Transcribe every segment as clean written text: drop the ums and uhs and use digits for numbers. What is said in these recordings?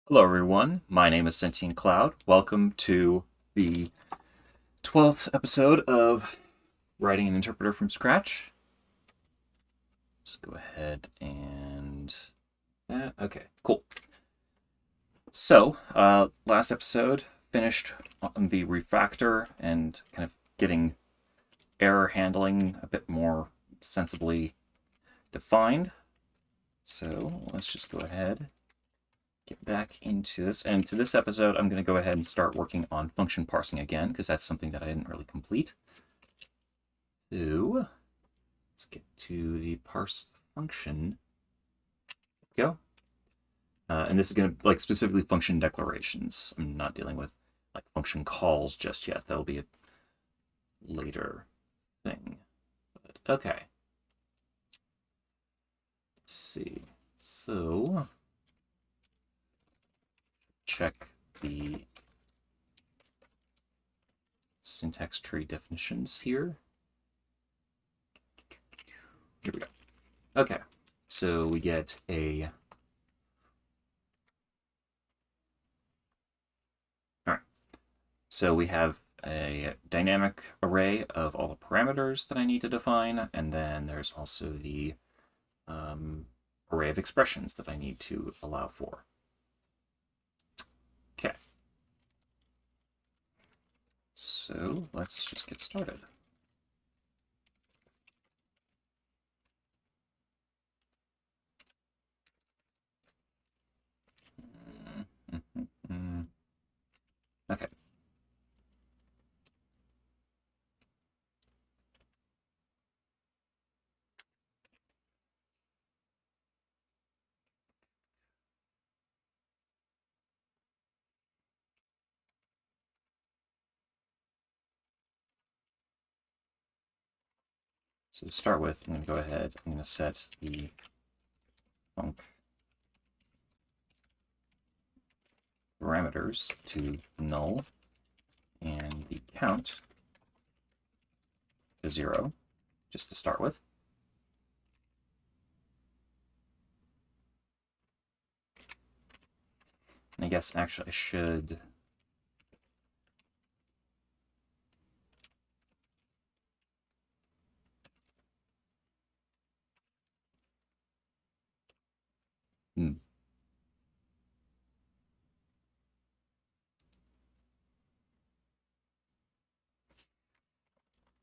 Hello, everyone. My name is Sentient Cloud. Welcome to the 12th episode of Writing an Interpreter from Scratch. Let's go ahead and. Okay, cool. So, last episode finished on the refactor and kind of getting error handling a bit more sensibly defined. So, let's just go ahead get back into this. And to this episode, I'm going to go ahead and start working on function parsing again, because that's something that I didn't really complete. So let's get to the parse function. Go. And this is going to, like, specifically function declarations. I'm not dealing with, like, function calls just yet. That'll be a later thing. But, okay. Let's see. So check the syntax tree definitions here. Here we go. Okay, so we get a. All right, so we have a dynamic array of all the parameters that I need to define, and then there's also the array of expressions that I need to allow for. Okay, so let's just get started. Okay. So to start with, I'm going to go ahead, I'm going to set the func parameters to null and the count to 0, just to start with. And I guess actually I should hmm.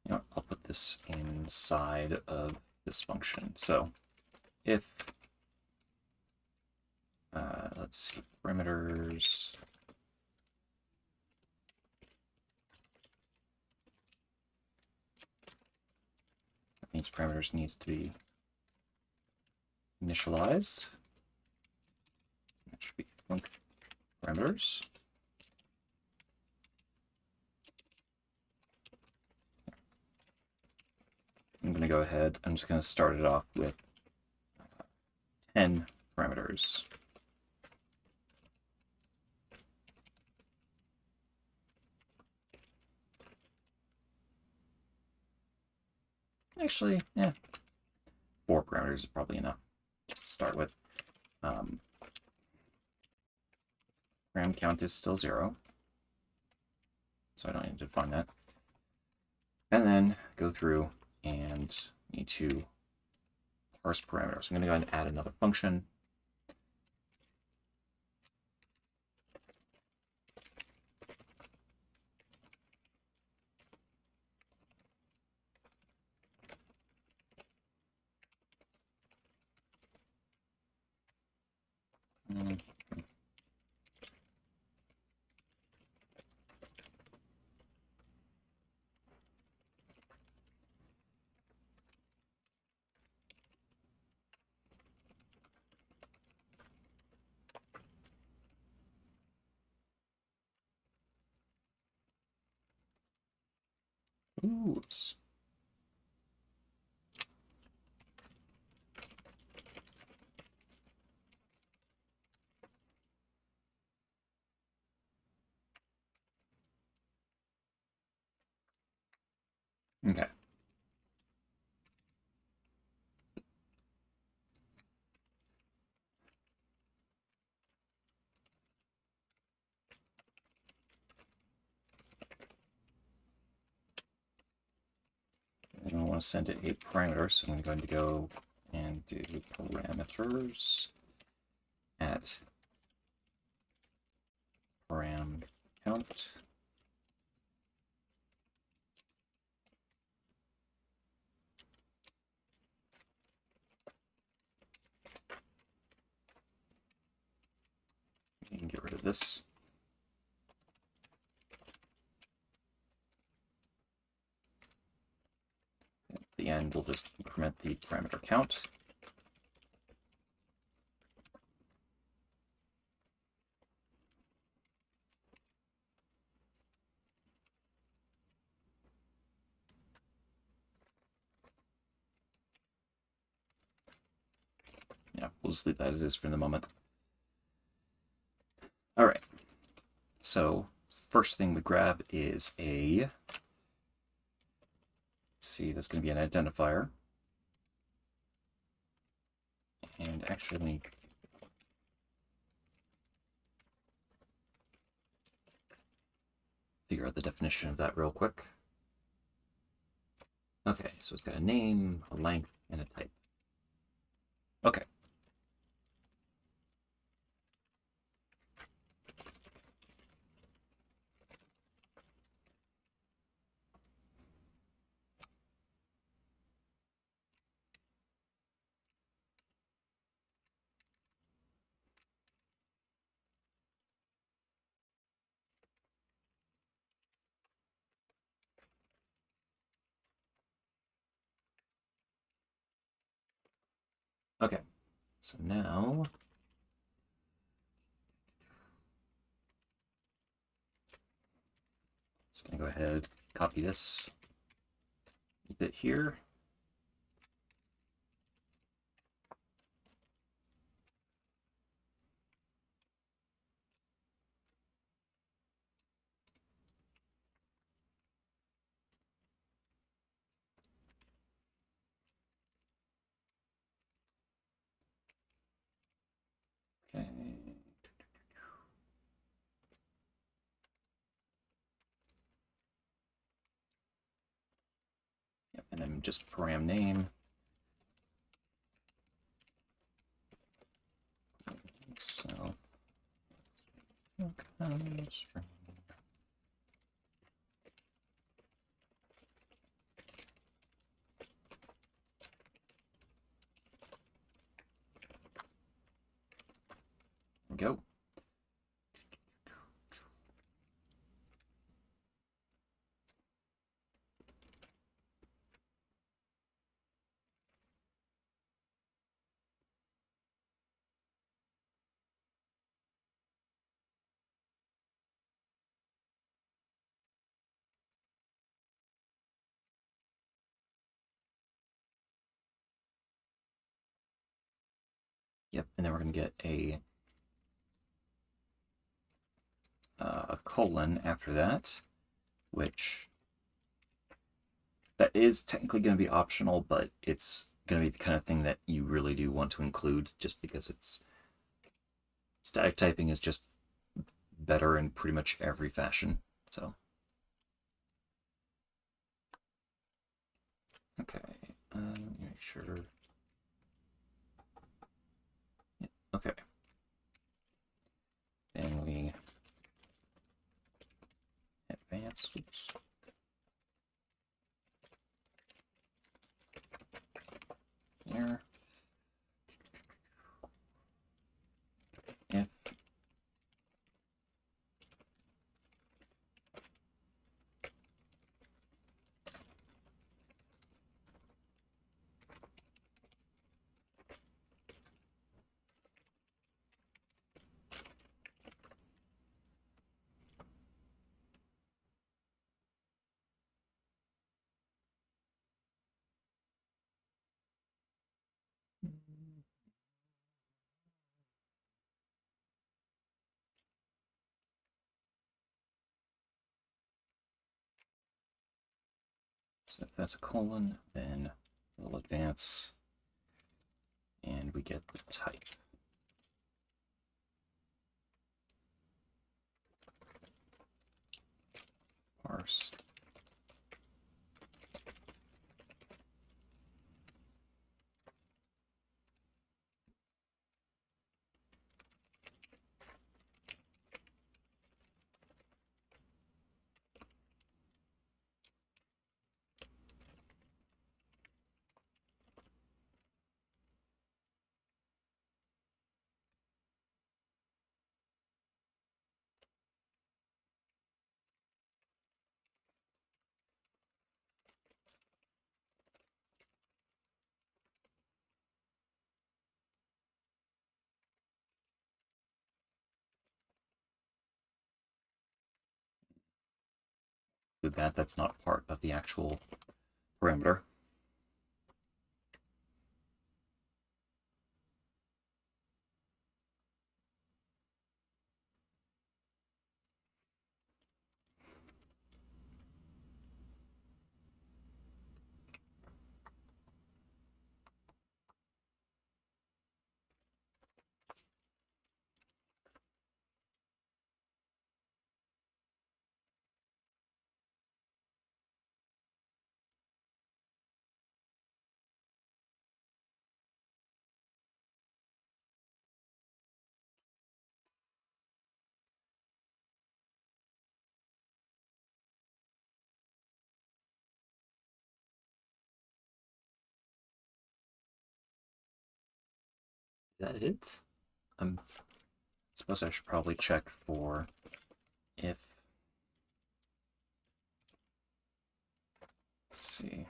You know, I'll put this inside of this function. So if, let's see, parameters, that means parameters needs to be initialized. That should be func parameters. I'm going to go ahead, I'm just going to start it off with 10 parameters. Actually, yeah, 4 parameters is probably enough just to start with. Param count is still 0, so I don't need to define that. And then go through and need to parse parameters. I'm going to go ahead and add another function. Oops. Okay. want to send it a parameter, so I'm going to go and do parameters at param count. You can get rid of this. At the end, we'll just increment the parameter count. Yeah, we'll just leave that as is for the moment. All right. So first thing we grab is a, let's see, that's going to be an identifier. And actually, let me figure out the definition of that real quick. Okay, so it's got a name, a length, and a type. Okay. Okay, so now just going to go ahead, copy this bit here. Okay. Yep, and then just param name. So, string. There we go. Yep, and then we're going to get a colon after that, which that is technically going to be optional, but it's going to be the kind of thing that you really do want to include just because it's static typing is just better in pretty much every fashion. So, okay, let me make sure. Yeah, okay. Then we advance. Oops. Here. If so if that's a colon, then we'll advance and we get the type. Parse. do that. That's not part of the actual parameter. Is that it? I suppose I should probably check for if... Let's see.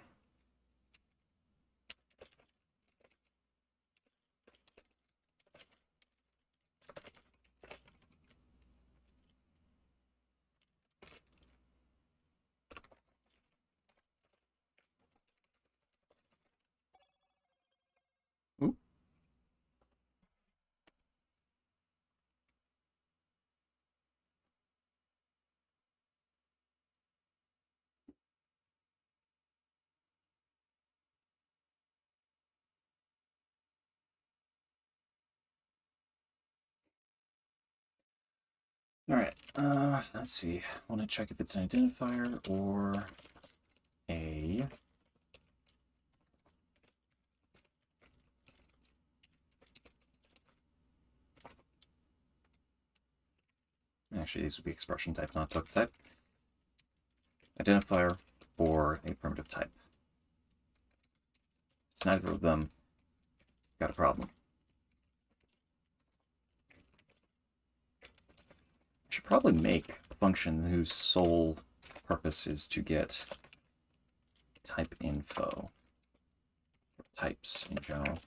Ooh. All right, let's see. I want to check if it's an identifier or a... Actually, these would be expression type, not token type. Identifier or a primitive type. It's neither of them. Got a problem. I should probably make a function whose sole purpose is to get type info, or types in general.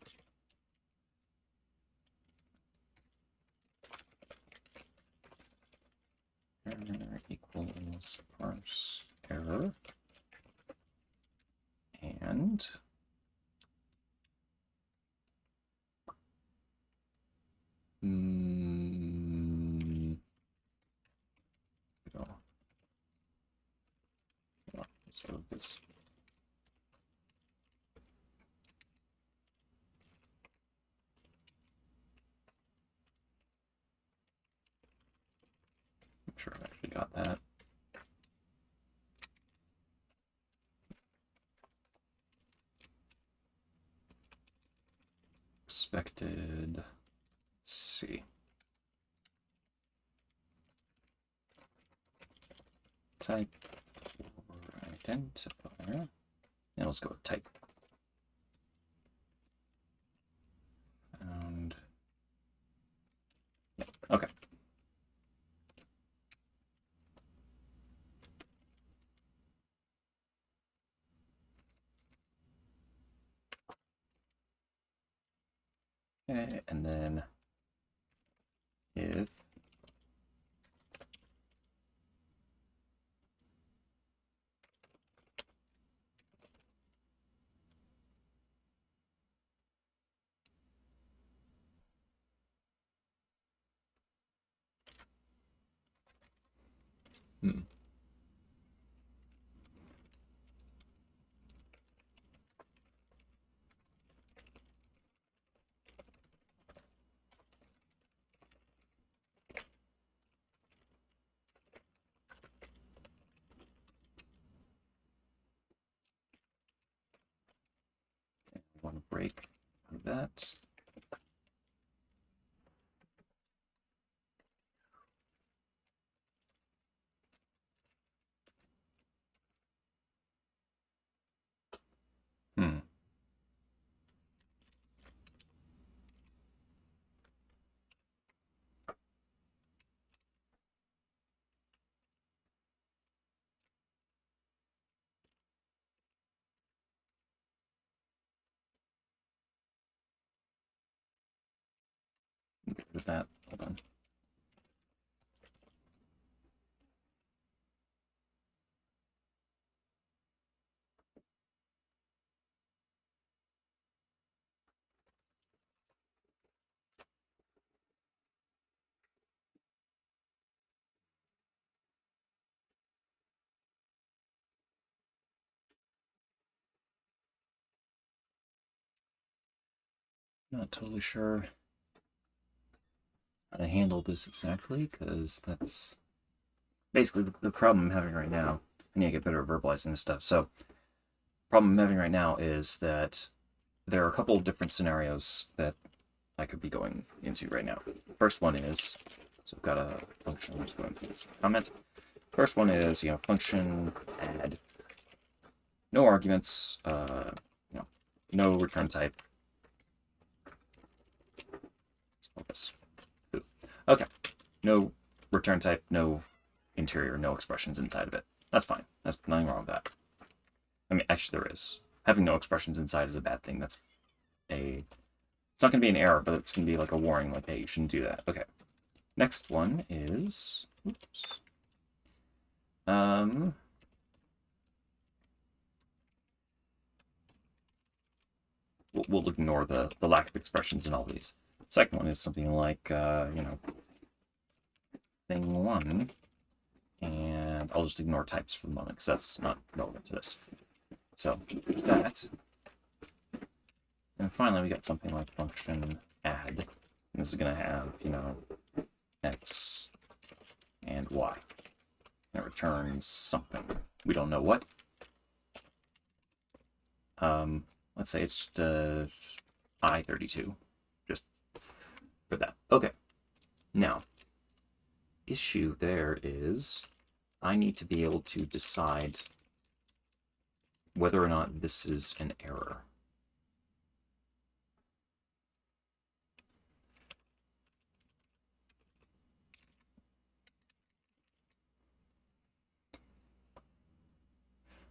Error equals parse error. And so this make sure I actually got that. Expected, let's see. Type or identifier. And let's go with type. And yeah, okay. Okay, and then if one break of that. Get rid of that. Hold on. Not totally sure how to handle this exactly, because that's basically the problem I'm having right now. I need to get better at verbalizing this stuff. So, problem I'm having right now is that there are a couple of different scenarios that I could be going into right now. First one is, so I've got a function, let's go into this comment. First one is, function add, no arguments, no return type. Focus. Okay, no return type, no interior, no expressions inside of it. That's fine. That's nothing wrong with that. I mean, actually, there is. Having no expressions inside is a bad thing. It's not going to be an error, but it's going to be like a warning, like, hey, you shouldn't do that. Okay. Next one is, oops. We'll ignore the lack of expressions in all these. Second one is something like, thing one, and I'll just ignore types for the moment because that's not relevant to this. So that, and finally we got something like function add. And this is going to have, x and y. And it returns something. We don't know what. Let's say it's just I32, just for that. Okay. Now, issue there is I need to be able to decide whether or not this is an error.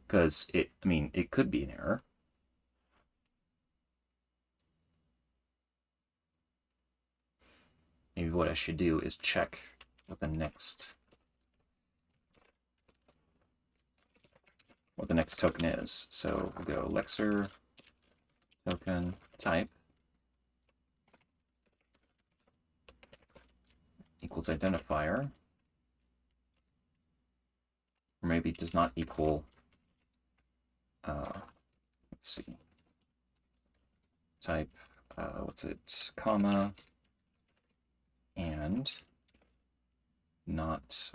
Because it could be an error. Maybe what I should do is check what the next token is. So we'll go lexer token type equals identifier, or maybe it does not equal, let's see, type, comma, and not,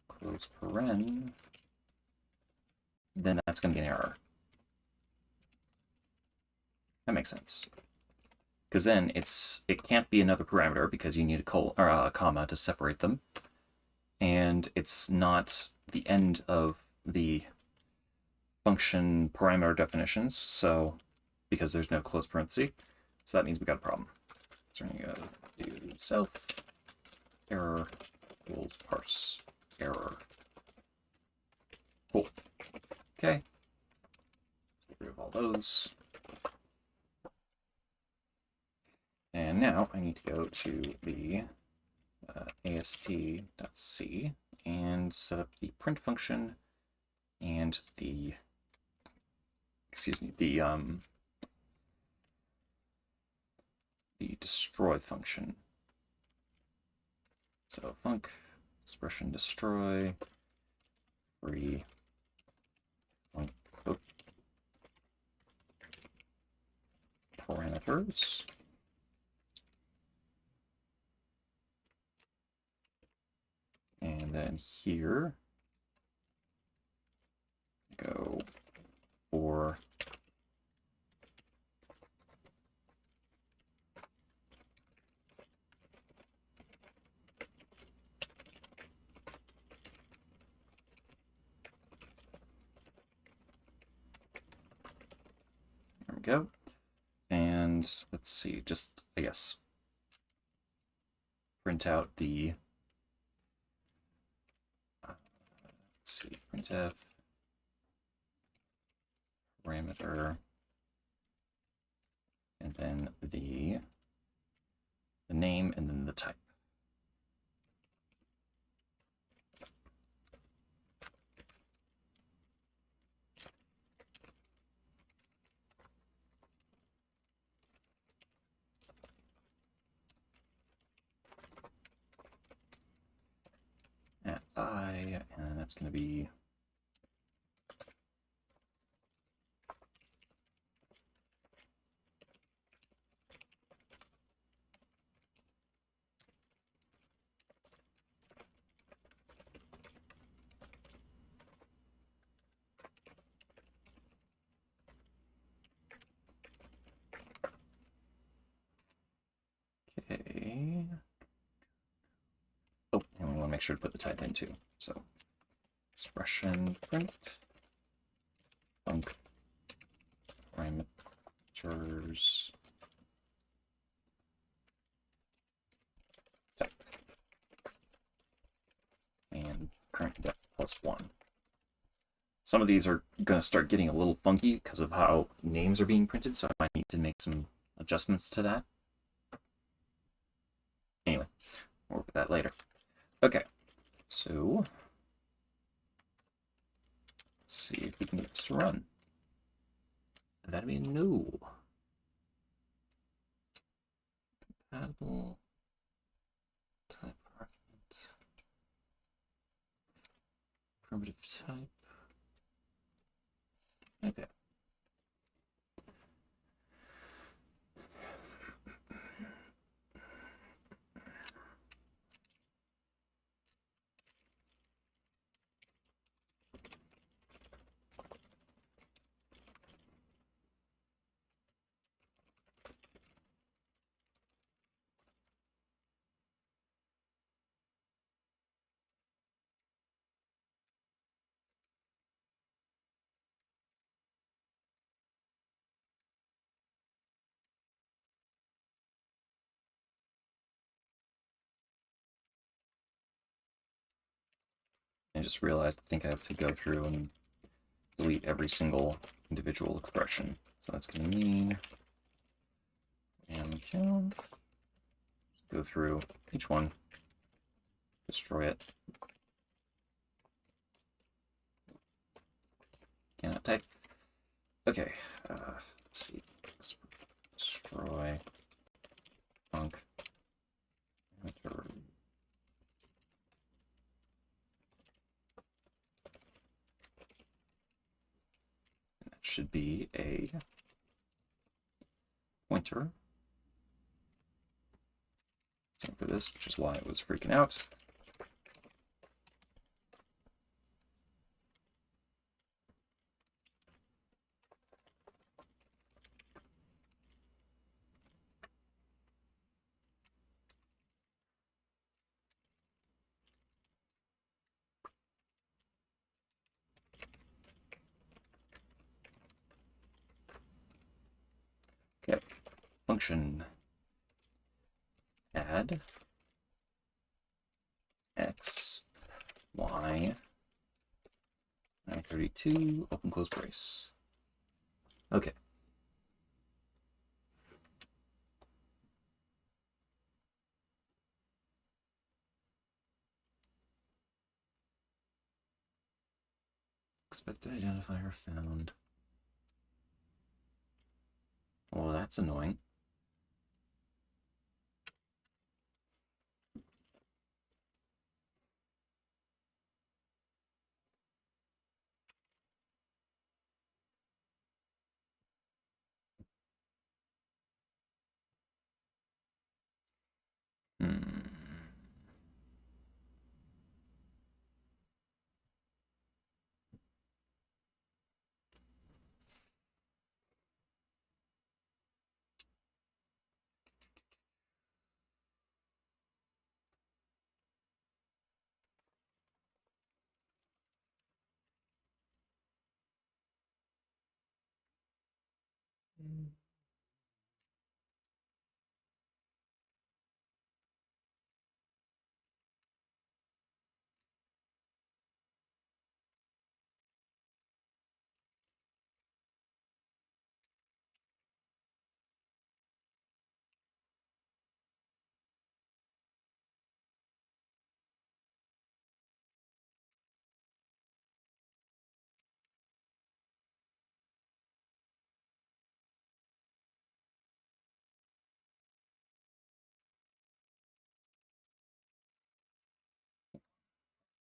close paren, then that's going to be an error. That makes sense. Because then it can't be another parameter because you need a comma to separate them. And it's not the end of the function parameter definitions, so because there's no close parenthesis, so that means we got a problem. So we're going to do self error equals parse error. Cool. Okay. Get rid of all those. And now I need to go to the ast.c and set up the print function and the destroy function. So func expression destroy free parameters. And then here, go for there we go. And let's see, just, I guess, print out the, let's see, printf parameter, and then the name, and then the type. At I, and that's going to be okay. Oh, and we want to make sure to put the type in too. So expression print func parameters type and current depth +1. Some of these are going to start getting a little funky because of how names are being printed, so I might need to make some adjustments to that. Anyway, we'll work with that later. Okay, so let's see if we can get this to run. That'd be no. Compatible type argument. Primitive type. Okay. I just realized I think I have to go through and delete every single individual expression. So that's going to mean and count. Go through each one, destroy it. Cannot type. Okay, let's see. Destroy func. That should be a pointer. Same for this, which is why it was freaking out. Okay, function add x, y, 932, open close brace. Okay. Expected identifier found. Well, that's annoying. Hmm.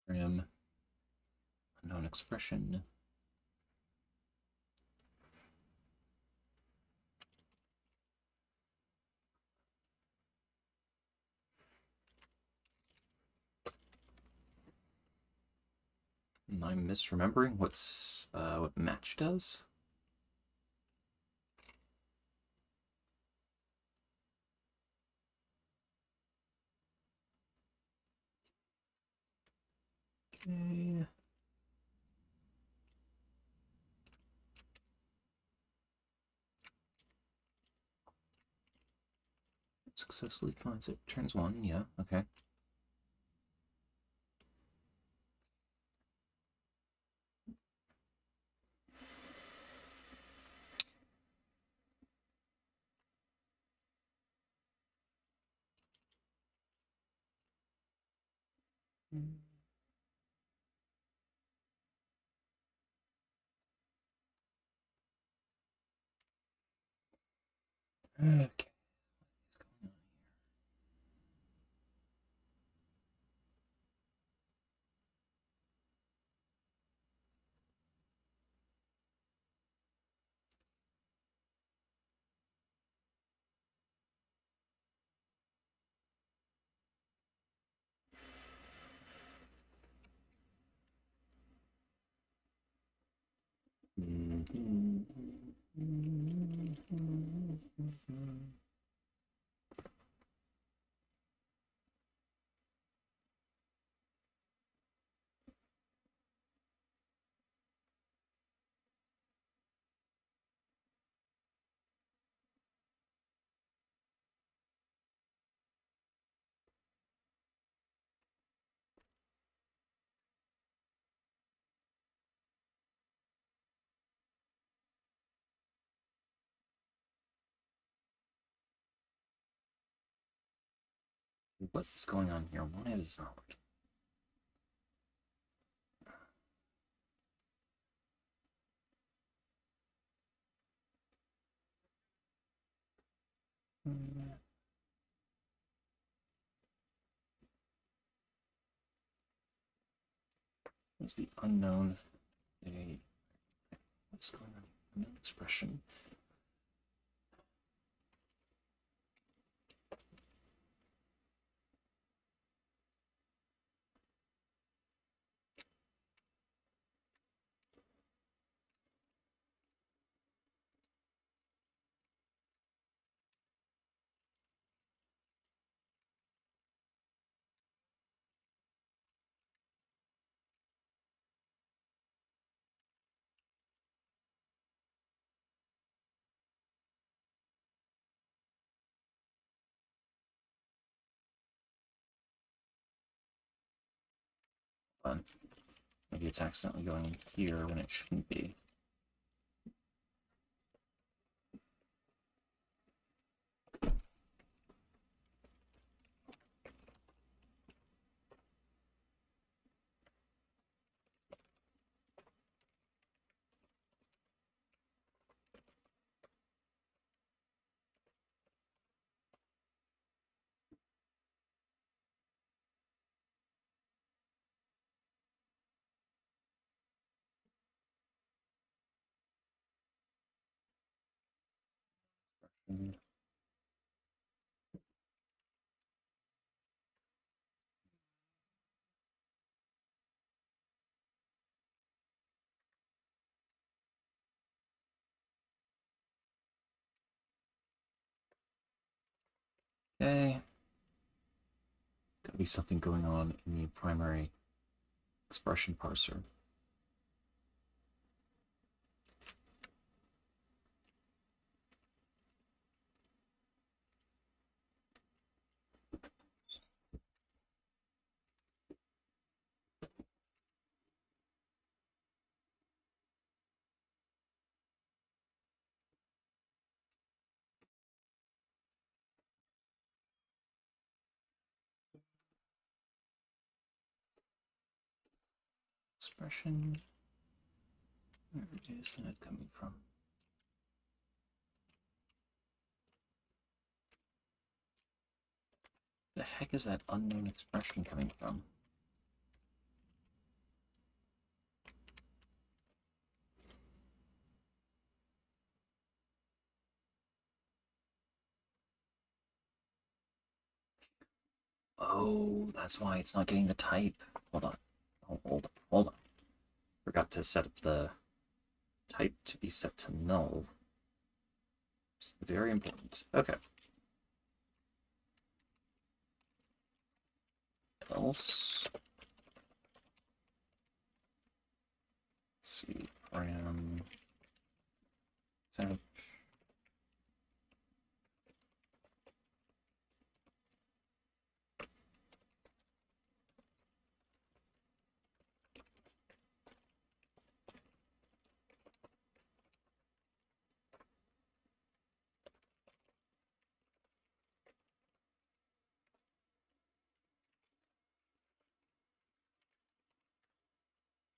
Trim. unknown expression. Am I misremembering what match does? Okay. Successfully finds it. Turns one, yeah, okay. Okay. What's going on here? What is going on here? Why is this not working? What's the unknown? What's going on? Unknown expression. Fun. Maybe it's accidentally going here when it shouldn't be. Okay. Gotta be something going on in the primary expression parser. Expression. Where is that coming from? The heck is that unknown expression coming from? Oh, that's why it's not getting the type. Hold on. Oh, hold on. Forgot to set up the type to be set to null. It's very important. Okay. Else. Let's see. Param. Temp.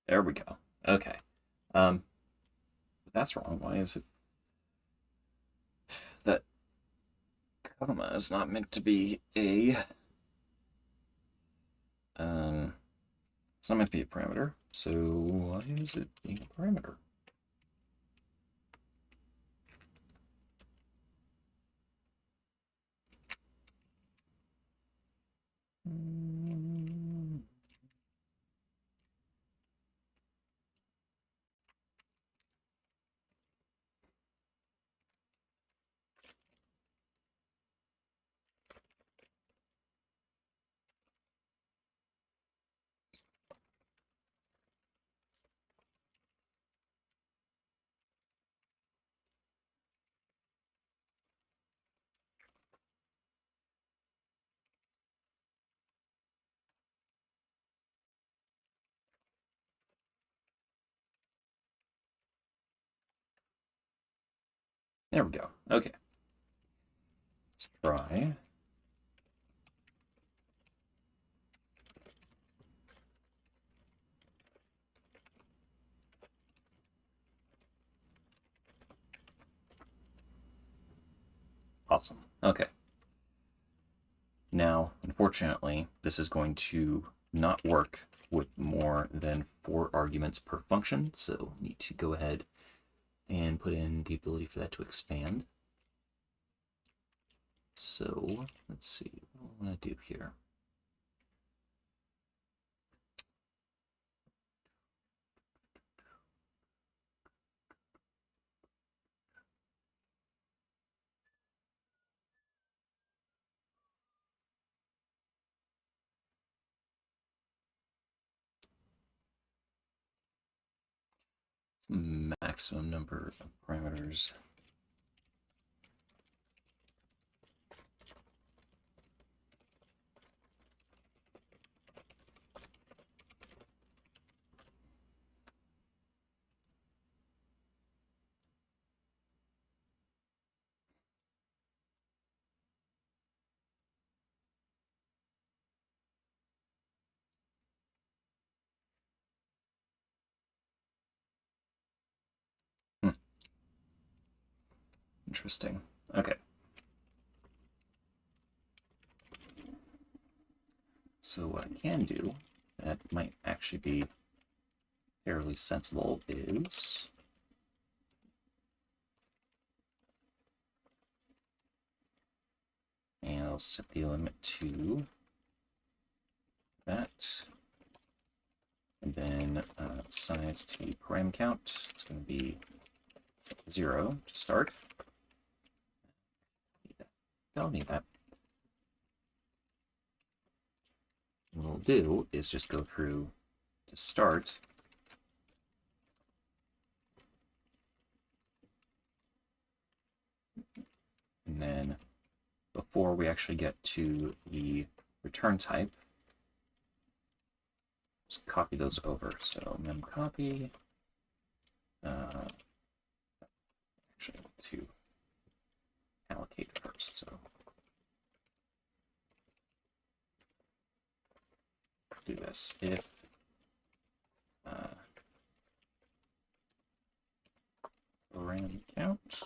There we go. Okay. That's wrong. Why is it that comma is not meant to be a it's not meant to be a parameter. So why is it being a parameter? There we go. Okay. Let's try. Awesome. Okay. Now, unfortunately, this is going to not work with more than 4 arguments per function, so we need to go ahead and put in the ability for that to expand. So let's see what I want to do here. Maximum number of parameters. Interesting. Okay. So what I can do that might actually be fairly sensible is and I'll set the limit to that. And then size to param count. It's going to be 0 to start. Don't need that. What we'll do is just go through to start. And then before we actually get to the return type, just copy those over. So mem copy. Actually, to allocate first. So do this if param count.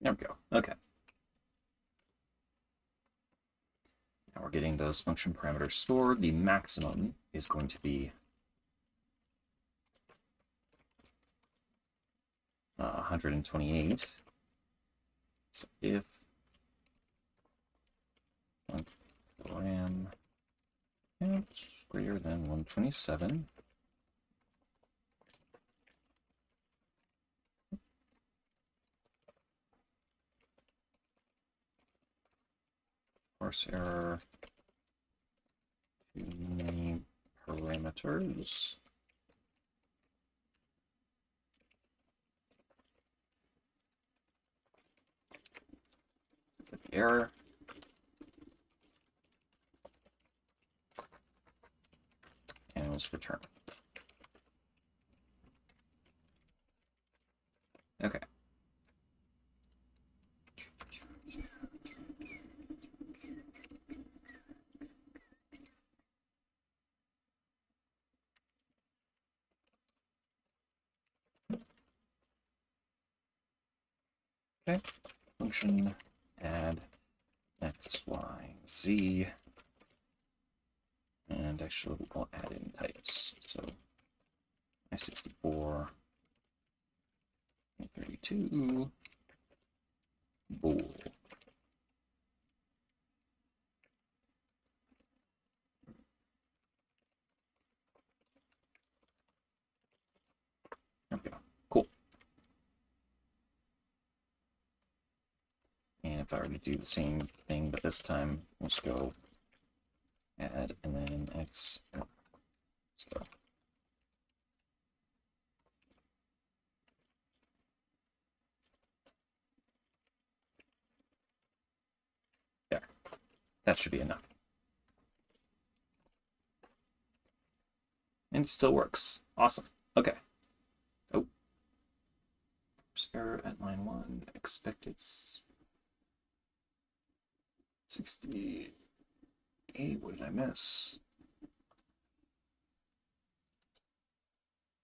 There we go. Okay. Now we're getting those function parameters stored. The maximum is going to be 128. So if RAM is greater than 127, parse error, too many parameters. That's the error. And let's return. Okay. Okay. Function add x, y, z. And actually, we'll add in types. So I64, 32, bool. Okay, cool. And if I were to do the same thing, but this time, let's go add and then x. Let's go. There. That should be enough. And it still works. Awesome. Okay. Oh. There's error at line 1. Expected 68. What did I miss?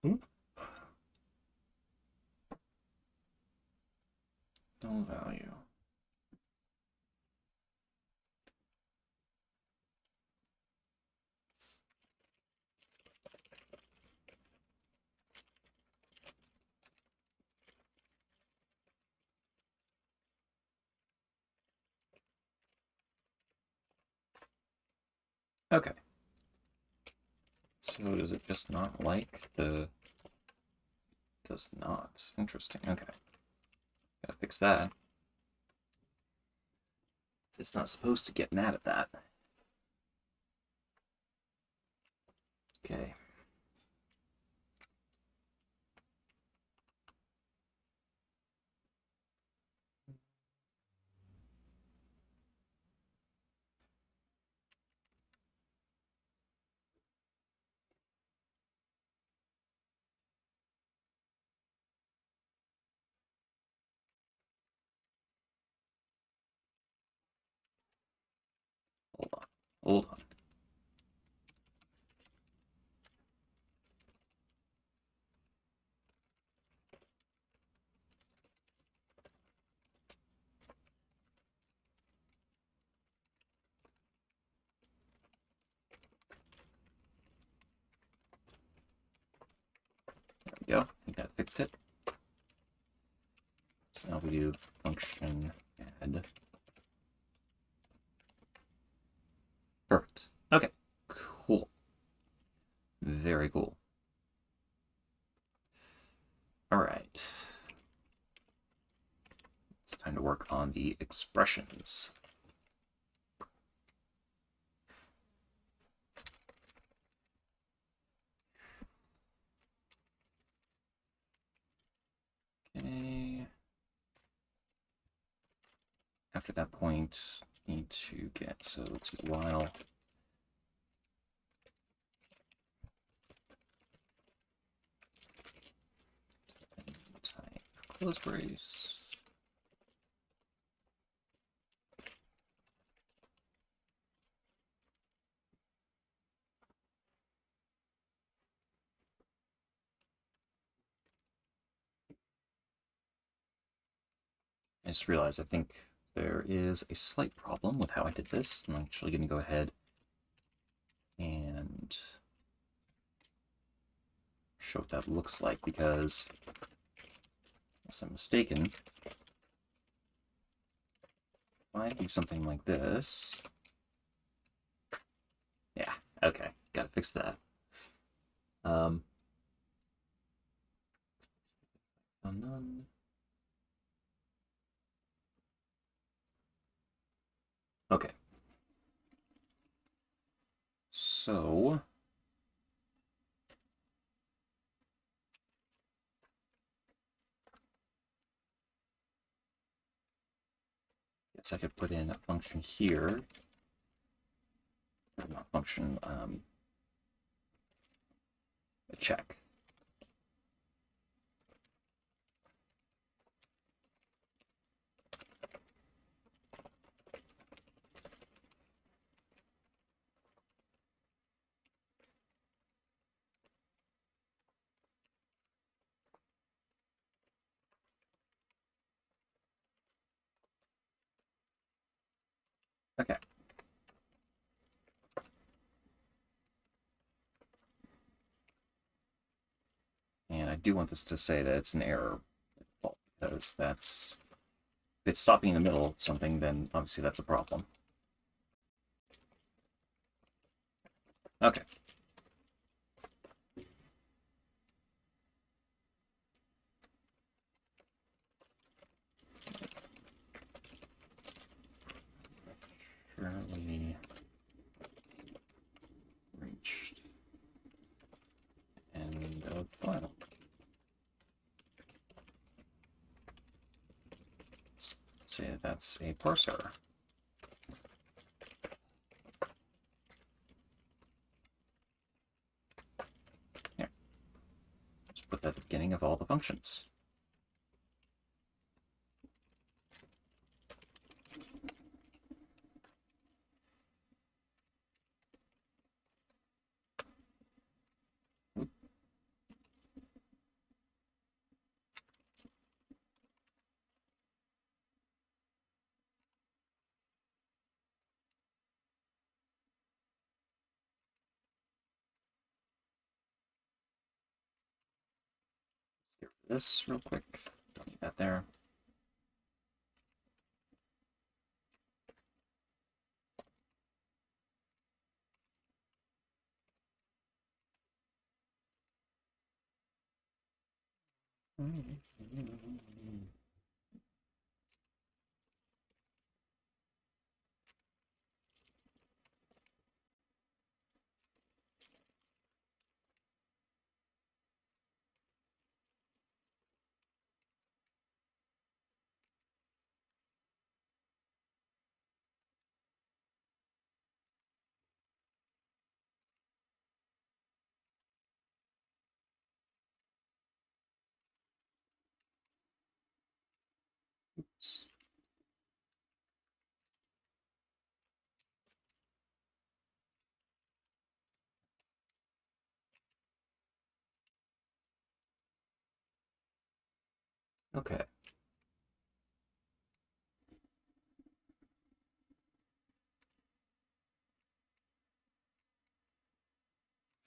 No value. Okay. So does it just not like the... Does not. Interesting. Okay. Gotta fix that. It's not supposed to get mad at that. Okay. Hold on. Hold on. There we go. I think that fixed it. So now we do function add. Perfect. Okay. Cool. Very cool. All right. It's time to work on the expressions. Okay. After that point, need to get, so let's do while. Type close brace. just realized I think there is a slight problem with how I did this. I'm actually going to go ahead and show what that looks like, because unless I'm mistaken, if I do something like this, yeah, okay, gotta fix that. None. Okay. So guess I could put in a function here. Or not function, a check. Okay. And I do want this to say that it's an error, because that's, if it's stopping in the middle of something, then obviously that's a problem. Okay. Currently reached end of file. Let's say that's a parser. Here. Just put that at the beginning of all the functions. Get rid of this real quick. Don't need that there. Oops. Okay.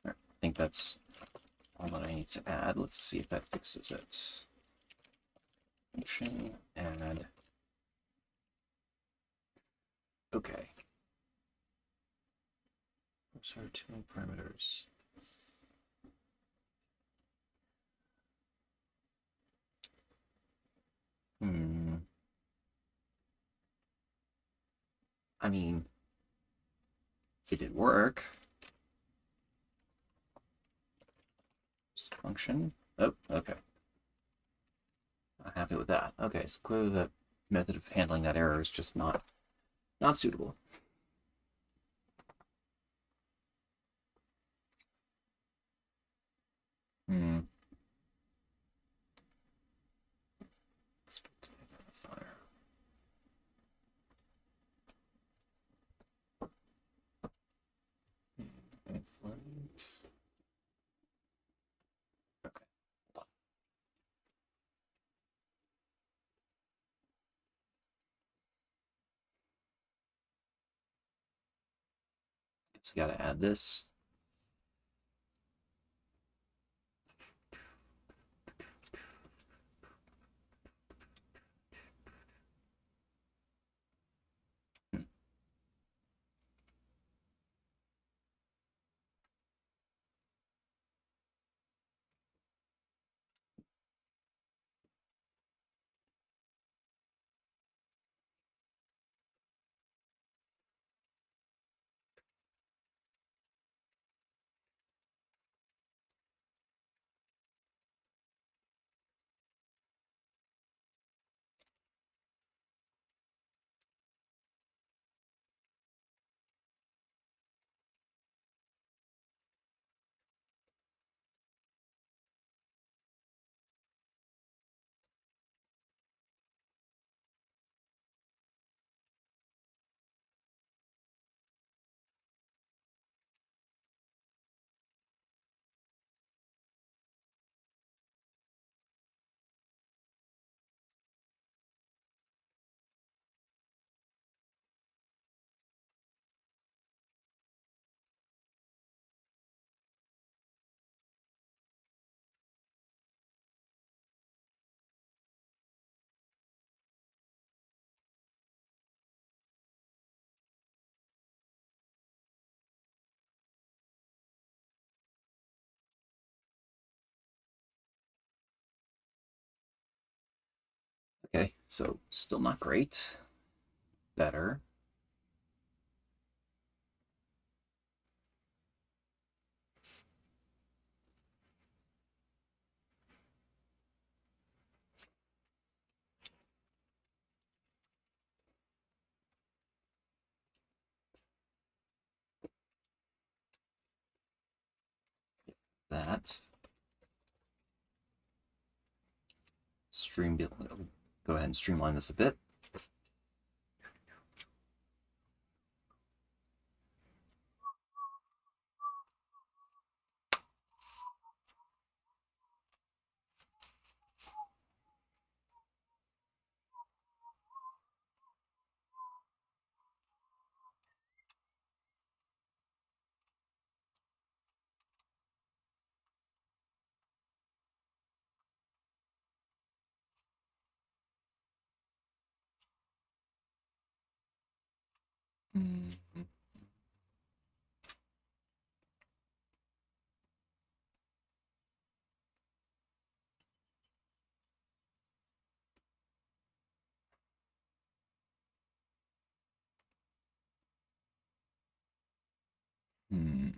I think that's all that I need to add. Let's see if that fixes it. Function, add. Okay. Those are too many parameters. I mean, it did work. Just function. Oh, okay. Not happy with that. Okay, so clearly the method of handling that error is just not suitable. Hmm. Fire. Okay. So got to add this. Okay, so still not great. Better. That. Go ahead and streamline this a bit. Mm-hmm. Hmm.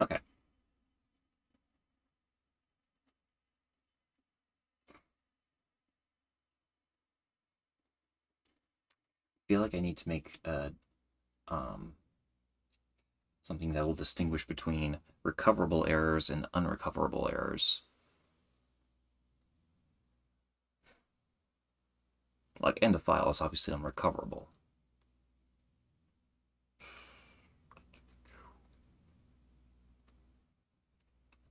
Okay. I feel like I need to make um, something that will distinguish between recoverable errors and unrecoverable errors. Like end of file is obviously unrecoverable.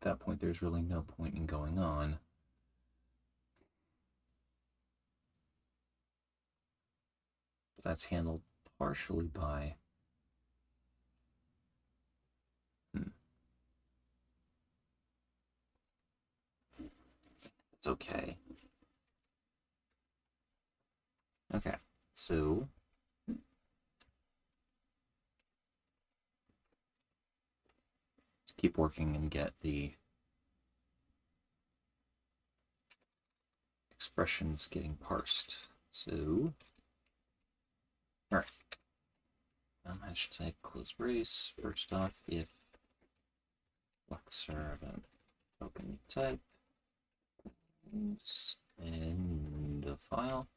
that point, there's really no point in going on. But that's handled partially by... It's okay. Okay, so... keep working and get the expressions getting parsed. So, all right. Hash type close brace. First off, if flexor of a token type, end of file.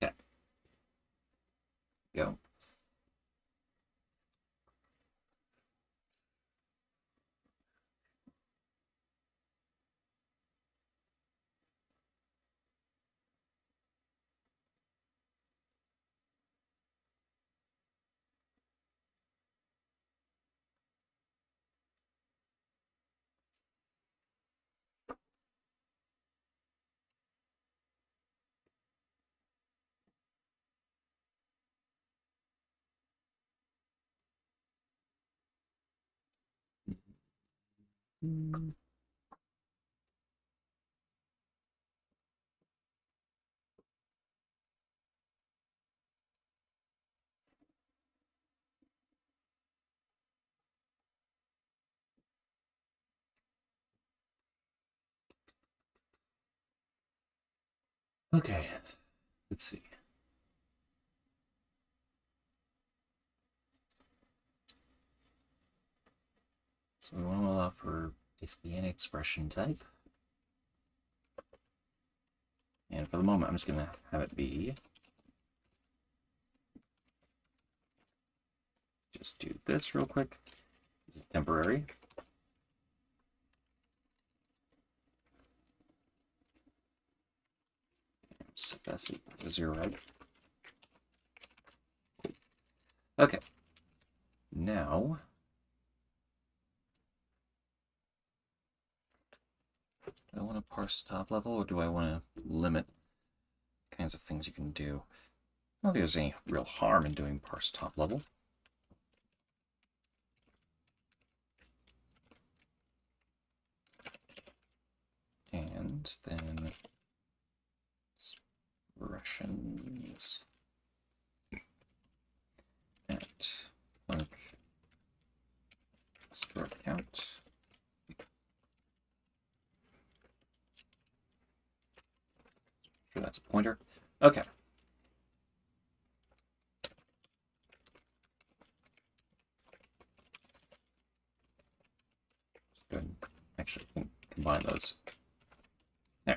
Okay. Go. Okay, let's see. So we want to allow for basically any expression type. And for the moment, I'm just going to have it be. Just do this real quick. This is temporary. Set that to 0. Okay. Now, do I want to parse top level, or do I want to limit kinds of things you can do? I don't think there's any real harm in doing parse top level. And then expressions at func spread count. Sure, that's a pointer. Okay. Go ahead and actually combine those. There.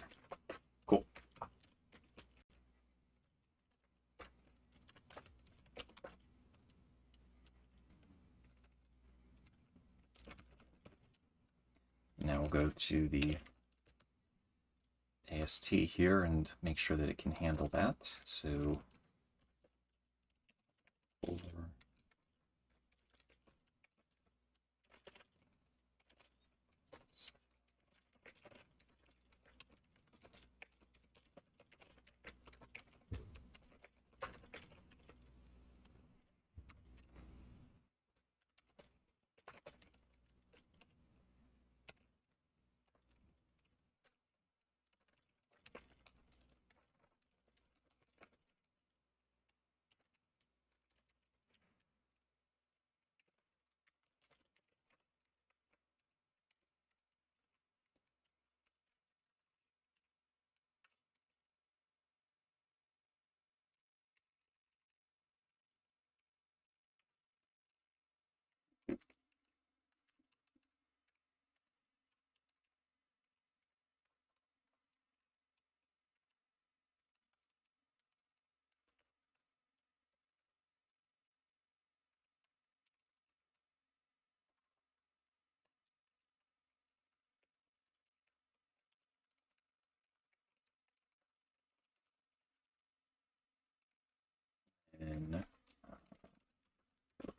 Cool. Now we'll go to the AST here and make sure that it can handle that. So folder.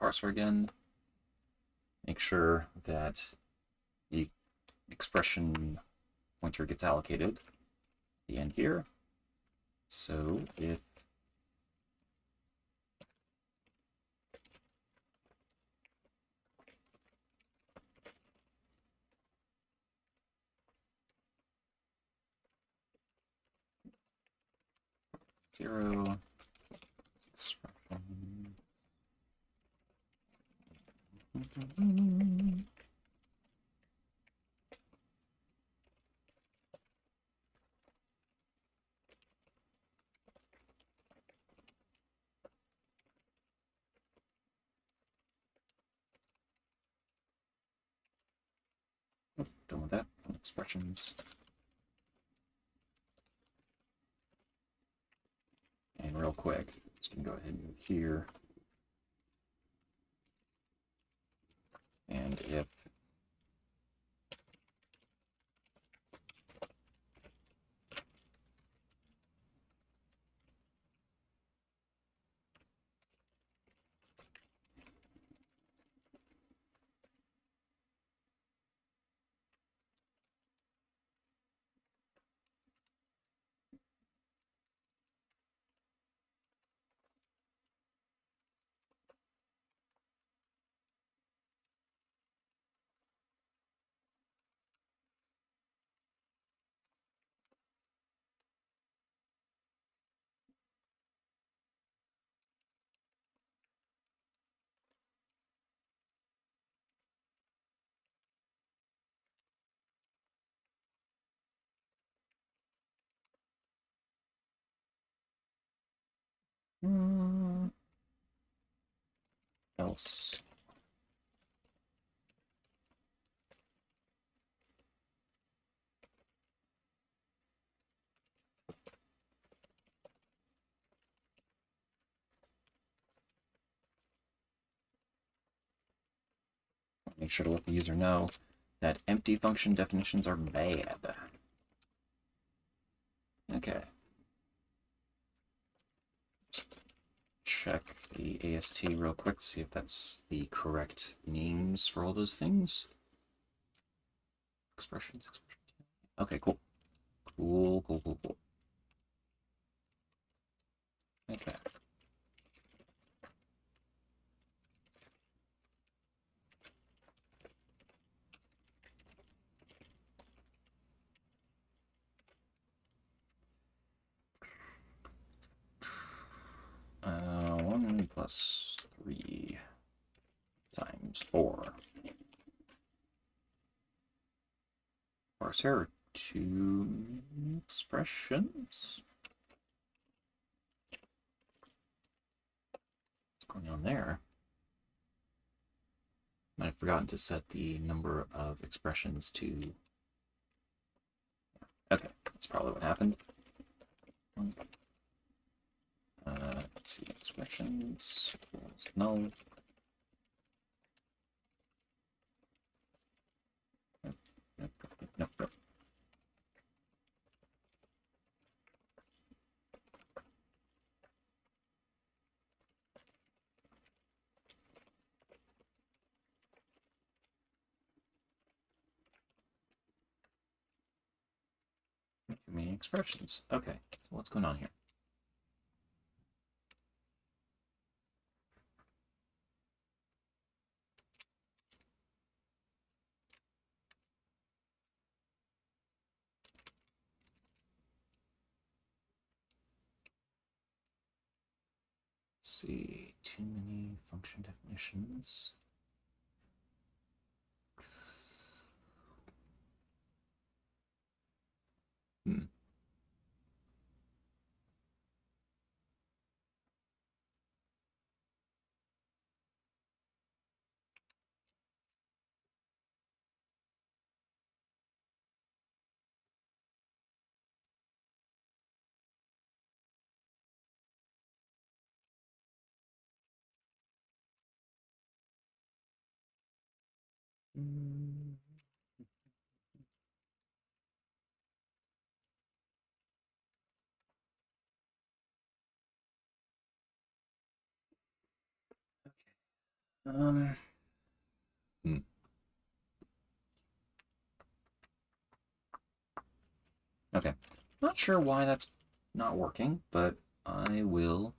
parser again. Make sure that the expression pointer gets allocated at the end here. So if zero expression done with that. Expressions. And real quick, just gonna go ahead and move here. And if else make sure to let the user know that empty function definitions are bad. Okay. Check the AST real quick, see if that's the correct names for all those things. Expressions. Okay, cool. Cool. Okay. Uh, 1 plus 3 times 4. Parser, 2 expressions. What's going on there? Might have forgotten to set the number of expressions to... Okay, that's probably what happened. Let's see, expressions equals null. Nope. Too many expressions. Okay, so what's going on here? Let's see, too many function definitions. Hmm. Um, hmm. Okay. Not sure why that's not working, but I will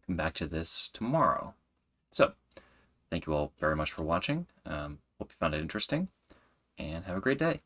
come back to this tomorrow. So, thank you all very much for watching. Hope you found it interesting, and have a great day.